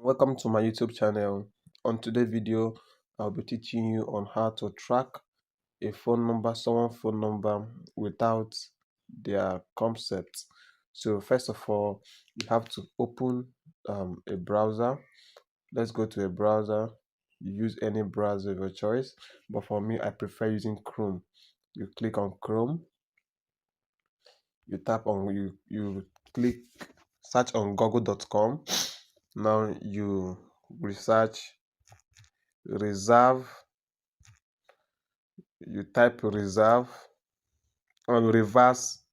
Welcome to my YouTube channel. On today's video, I'll be teaching you on how to track a phone number, someone's phone number without their concept. So first of all, you have to open a browser. Let's go to a browser. You use any browser of your choice, but for me, I prefer using Chrome. You click on Chrome. You tap on you click search on google.com. Now you research reserve, you type reserve on reverse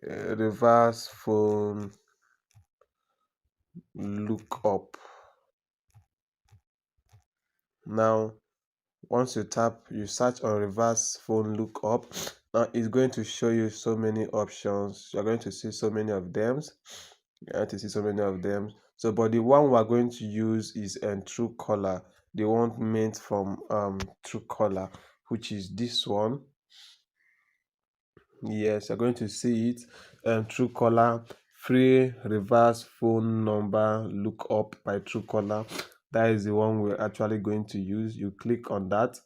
phone lookup. Now once you tap, you search on reverse phone lookup. Now it's going to show you so many options. You're going to see so many of them. So but the one we're going to use is Truecaller, the one meant from Truecaller, which is this one. Yes, you're going to see it. Truecaller, free reverse phone number lookup by Truecaller. That is the one we're actually going to use. You click on that.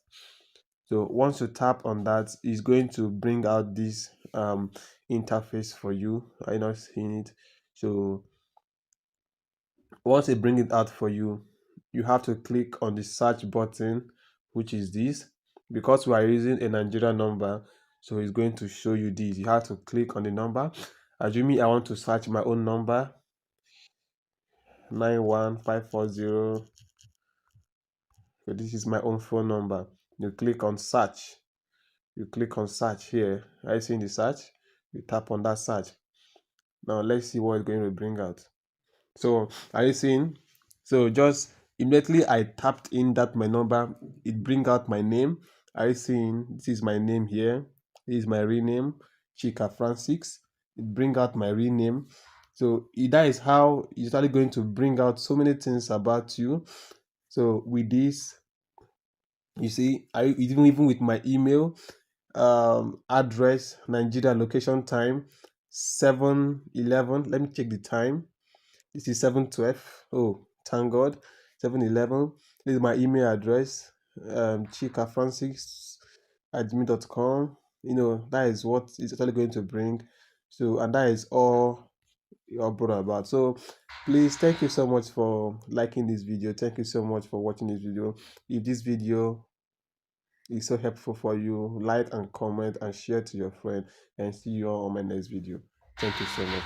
So once you tap on that, it's going to bring out this interface for you. Are you not seeing it? So once it brings it out for you, you have to click on the search button, which is this. Because we are using a Nigerian number, so it's going to show you this. You have to click on the number. Assuming I want to search my own number, 91540. So this is my own phone number. You click on search. You click on search here. Are you seeing the search? You tap on that search. Now let's see what it's going to bring out. So are you seeing? So just immediately I tapped in that my number, it bring out my name. Are you seeing? This is my name here. This is my real name, Chika Francis. It bring out my real name. So that is how it's actually going to bring out so many things about you. So with this, you see, even with my email, address, Nigeria, location, time, 7:11. Let me check the time. This is 7:12. Oh, thank God. 7:11. This is my email address, chikafrancis@gmail.com. That is what it's actually going to bring. So, and that is all you're brought about. So please, thank you so much for liking this video. Thank you so much for watching this video. If this video is so helpful for you, like and comment and share to your friend, and see you all on my next video. Thank you so much.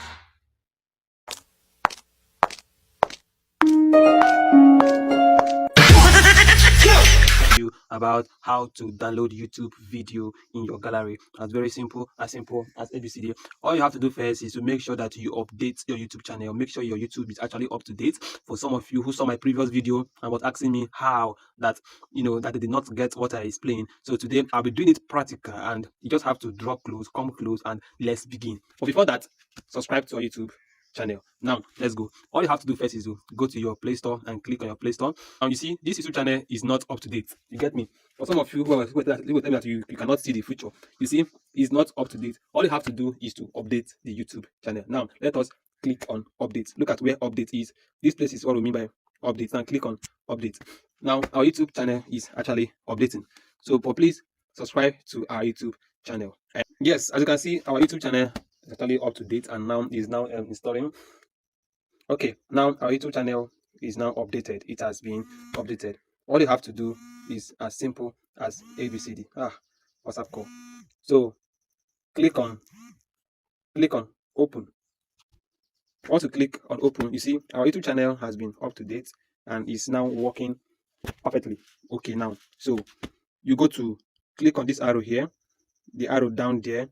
About how to download YouTube video in your gallery. That's very simple as ABCD. All you have to do first is to make sure that you update your YouTube channel. Make sure your YouTube is actually up to date. For some of you who saw my previous video and was asking me how that that they did not get what I explained, so today I'll be doing it practical, and you just have to draw close, come close, and let's begin. But before that, subscribe to our YouTube channel. Now let's go. All you have to do first is to go to your Play Store and click on your Play Store. And you see this YouTube channel is not up to date. You get me? For some of you who will tell me that you cannot see the future, you see, it's not up to date. All you have to do is to update the YouTube channel. Now let us click on update. Look at where update is. This place is what we mean by update. Now click on update. Now our YouTube channel is actually updating. So please subscribe to our YouTube channel. And yes, as you can see, our YouTube channel is actually up to date and now is installing. Okay, now our YouTube channel is now updated. It has been updated. All you have to do is as simple as ABCD. WhatsApp call. So click on open. Once you click on open, you see our YouTube channel has been up to date and is now working perfectly. Okay, now so you go to click on this arrow here, the arrow down there.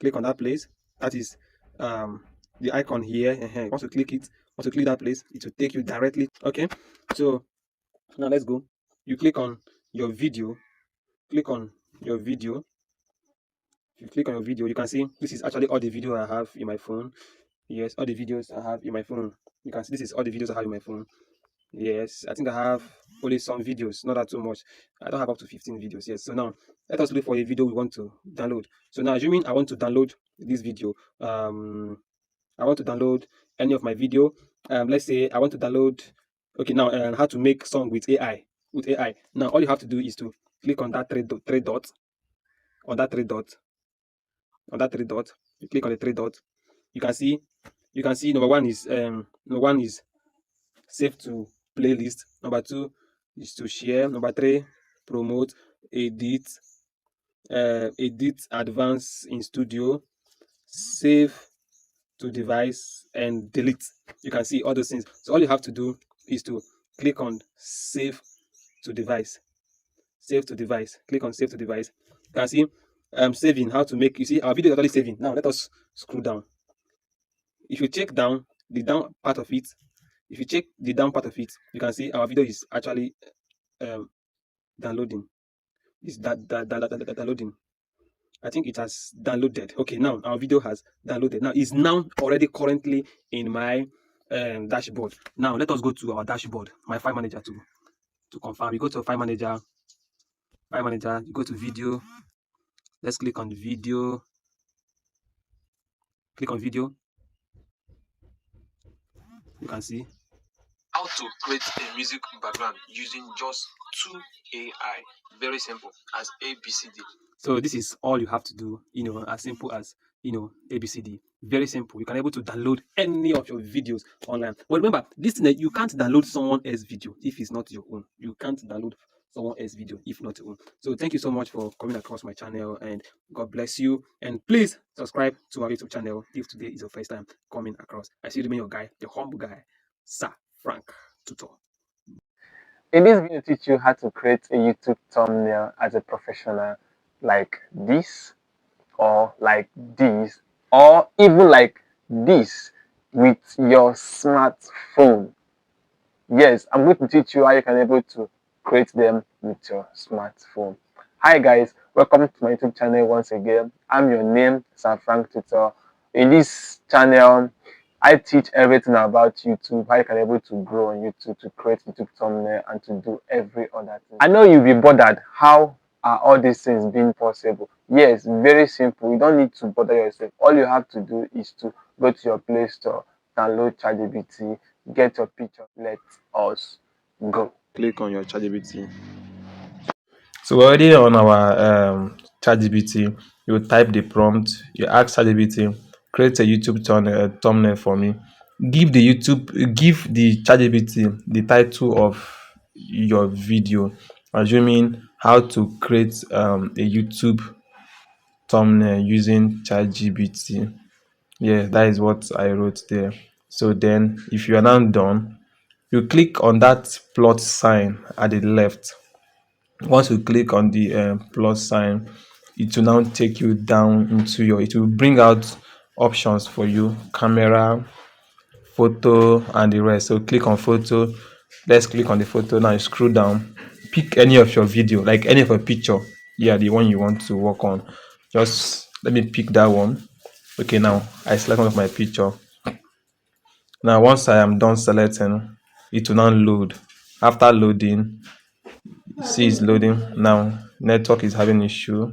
Click on that place. That is the icon here. Once you click it, once you click that place, it will take you directly. Okay, so now let's go. You click on your video. Click on your video. If you click on your video, you can see this is actually all the video I have in my phone. Yes, all the videos I have in my phone. You can see this is all the videos I have in my phone. Yes, I think I have only some videos, not that too much. I don't have up to 15 videos. Yes, so now let us look for a video we want to download. So now assuming I want to download this video, I want to download any of my video. let's say I want to download. Okay, now how to make song with AI. With AI. Now all you have to do is to click on that three dots, on that three dots, on that three dots. You click on the three dots. You can see, number one is save to playlist. Number two is to share. Number three, promote, edit, edit, advance in studio, save to device, and delete. You can see all those things. So all you have to do is to click on save to device. Save to device. Click on save to device. You can see saving, how to make. You see our video is already saving. Now let us scroll down. If you check down the down part of it, if you check the down part of it, you can see our video is actually um, downloading. It's downloading. I think it has downloaded. Okay, now our video has downloaded. Now it's now already currently in my dashboard. Now let us go to our dashboard, my file manager to confirm. You go to file manager, you go to video. Let's click on video. Click on video. You can see how to create a music background using just 2 AI. Very simple as ABCD. So this is all you have to do, as simple as ABCD. Very simple. You can able to download any of your videos online. But remember, this thing, you can't download someone else's video if it's not your own. You can't download someone else's video if not your own. So thank you so much for coming across my channel, and God bless you. And please subscribe to our YouTube channel if today is your first time coming across. I see you remain your guy, your humble guy, Sir Frank Tutor. In this video, teach you how to create a YouTube thumbnail as a professional, like this, or like this, or even like this with your smartphone. Yes, I'm going to teach you how you can able to create them with your smartphone. Hi guys, welcome to my YouTube channel once again. I'm your name, Sir Frank Tutor. In this channel, I teach everything about YouTube, how you can able to grow on YouTube, to create YouTube thumbnail, and to do every other thing. I know you'll be bothered. How are all these things being possible? Yes, very simple. You don't need to bother yourself. All you have to do is to go to your Play Store, download ChatGPT, get your picture. Let us go. Click on your ChatGPT. So we're already on our ChatGPT. You type the prompt. You ask ChatGPT, create a YouTube thumbnail for me. Give the ChatGPT the title of your video, assuming how to create a YouTube thumbnail using ChatGPT. Yeah, that is what I wrote there. So then, if you are now done, you click on that plus sign at the left. Once you click on the plus sign, it will now take you down into it will bring out options for you: camera, photo, and the rest. So click on photo. Let's click on the photo. Now you scroll down, pick any of your video, like any of your picture. Yeah, the one you want to work on. Just let me pick that one. Okay, now I select one of my picture. Now once I am done selecting, it will now load. After loading, see it's loading. Now network is having issue.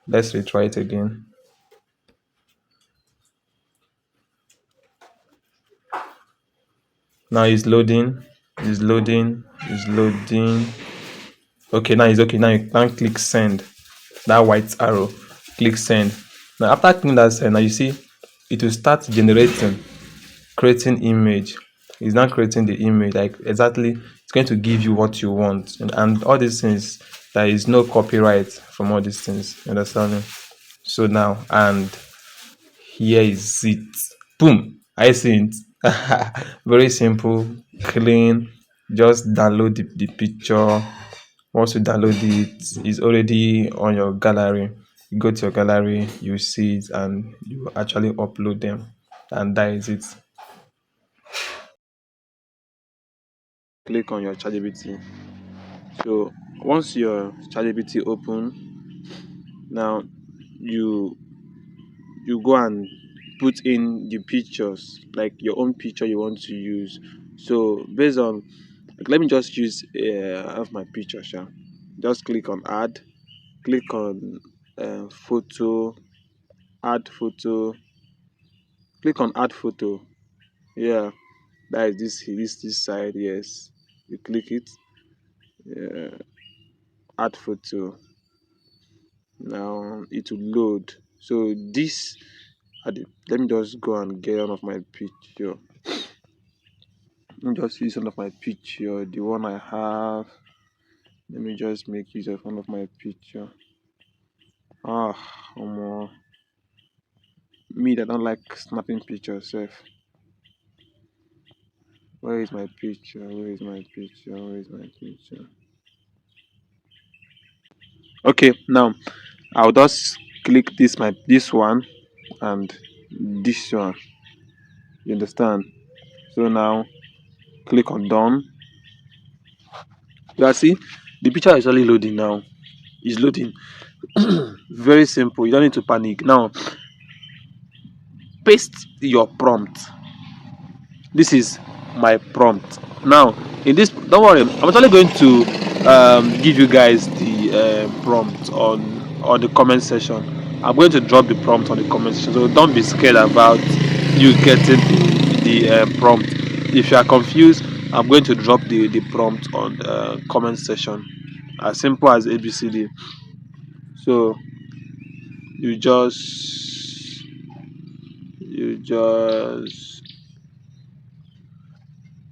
Let's retry it again. Now it's loading. It's loading. It's loading. Okay, now it's okay. Now you can click send. That white arrow. Click send. Now after clicking that send, now you see it will start generating, creating image. It's not creating the image like exactly. It's going to give you what you want, and all these things. There is no copyright from all these things. You understand me? So now, and here is it. Boom. I see it. Very simple, clean. Just download the picture. Once you download it, it's already on your gallery. You go to your gallery, you see it, and you actually upload them, and that is it. Click on your ChatGPT. So once your ChatGPT open, now you go and put in the pictures, like your own picture you want to use. So based on, like, let me just use of my picture. Sha. Just click on add, click on photo, add photo, click on add photo. Yeah, That is this side. Yes, you click it. Add photo. Now it will load. So this, let me just go and get one of my picture. Let me just use one of my picture, the one I have. Let me just make use of one of my picture. Omo, me that don't like snapping pictures sef. Where is my picture? Where is my picture? Where is my picture? Okay, now I'll just click this one and this one. You understand? So now click on done. You see, the picture is already loading now. It's loading. Very simple. You don't need to panic. Now paste your prompt. This is my prompt. Now in this, don't worry, I'm actually going to give you guys the prompt on the comment section. I'm going to drop the prompt on the comment section, so don't be scared about you getting the prompt. If you are confused, I'm going to drop the prompt on the comment section, as simple as ABCD. So you just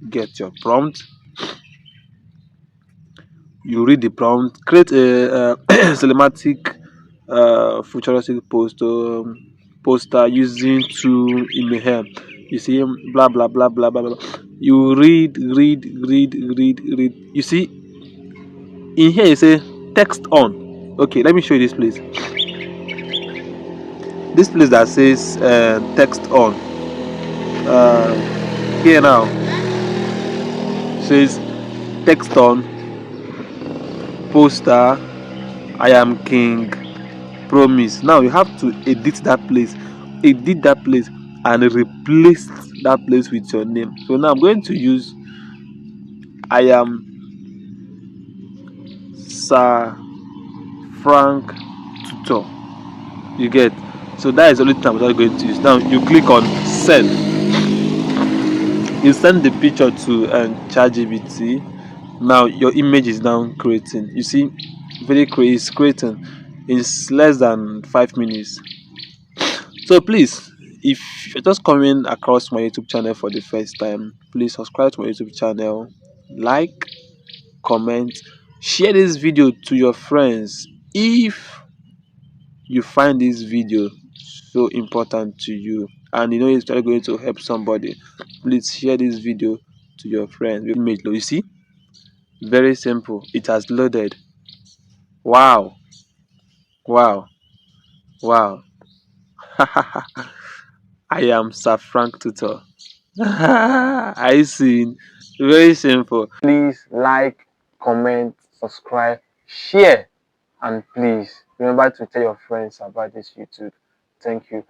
get your prompt, you read the prompt, create a cinematic futuristic poster using two email. You see, blah blah blah blah blah blah. You read. You see, in here you say text on. Okay, let me show you this place. This place that says text on. Here now says text on poster. I am king. Promise. Now you have to edit that place, and replace that place with your name. So now I'm going to use I am Sir Frank Tutor. You get? So that is the only time I'm going to use. Now you click on send. You send the picture to ChatGPT. Now your image is now creating. You see, is creating. It's less than 5 minutes. So please, if you're just coming across my YouTube channel for the first time, please subscribe to my YouTube channel, like, comment, share this video to your friends. If you find this video so important to you and you know it's really going to help somebody, please share this video to your friends. Image, you see, very simple. It has loaded. Wow, wow, wow. I am Sir Frank Tutor. I see. Very simple. Please like, comment, subscribe, share, and please remember to tell your friends about this YouTube. Thank you.